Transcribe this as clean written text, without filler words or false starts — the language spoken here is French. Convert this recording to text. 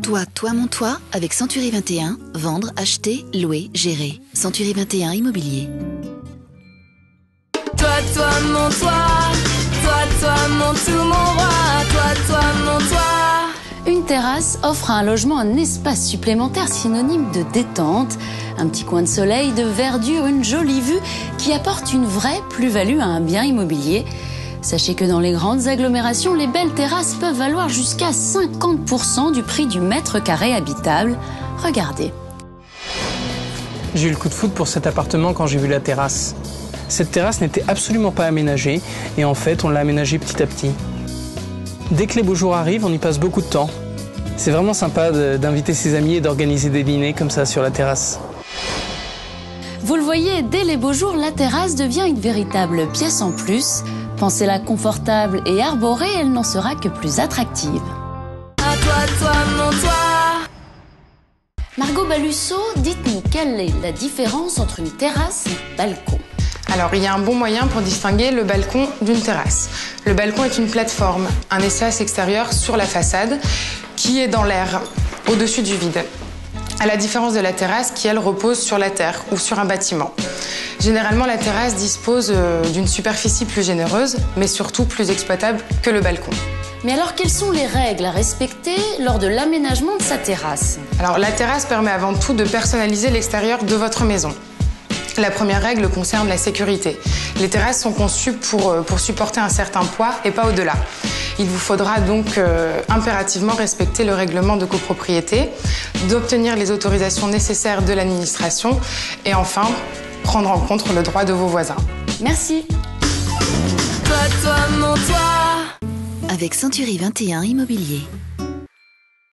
Toi, mon toit, avec Century 21, vendre, acheter, louer, gérer. Century 21 Immobilier. Toi, mon toit, toi, mon tout, mon roi, toi, mon toit. Une terrasse offre à un logement un espace supplémentaire synonyme de détente, un petit coin de soleil, de verdure, une jolie vue qui apporte une vraie plus-value à un bien immobilier. Sachez que dans les grandes agglomérations, les belles terrasses peuvent valoir jusqu'à 50% du prix du mètre carré habitable. Regardez. J'ai eu le coup de foudre pour cet appartement quand j'ai vu la terrasse. Cette terrasse n'était absolument pas aménagée et en fait, on l'a aménagée petit à petit. Dès que les beaux jours arrivent, on y passe beaucoup de temps. C'est vraiment sympa d'inviter ses amis et d'organiser des dîners comme ça sur la terrasse. Vous le voyez, dès les beaux jours, la terrasse devient une véritable pièce en plus. Pensez-la confortable et arborée, elle n'en sera que plus attractive. À toi, mon toit. Margot Balusso, dites-nous quelle est la différence entre une terrasse et un balcon? Alors, il y a un bon moyen pour distinguer le balcon d'une terrasse. Le balcon est une plateforme, un espace extérieur sur la façade qui est dans l'air, au-dessus du vide. À la différence de la terrasse qui, elle, repose sur la terre ou sur un bâtiment. Généralement, la terrasse dispose d'une superficie plus généreuse, mais surtout plus exploitable que le balcon. Mais alors, quelles sont les règles à respecter lors de l'aménagement de sa terrasse? Alors, la terrasse permet avant tout de personnaliser l'extérieur de votre maison. La première règle concerne la sécurité. Les terrasses sont conçues pour supporter un certain poids et pas au-delà. Il vous faudra donc impérativement respecter le règlement de copropriété, d'obtenir les autorisations nécessaires de l'administration et enfin, prendre en compte le droit de vos voisins. Merci. Toi, mon toit. Avec Century 21 Immobilier.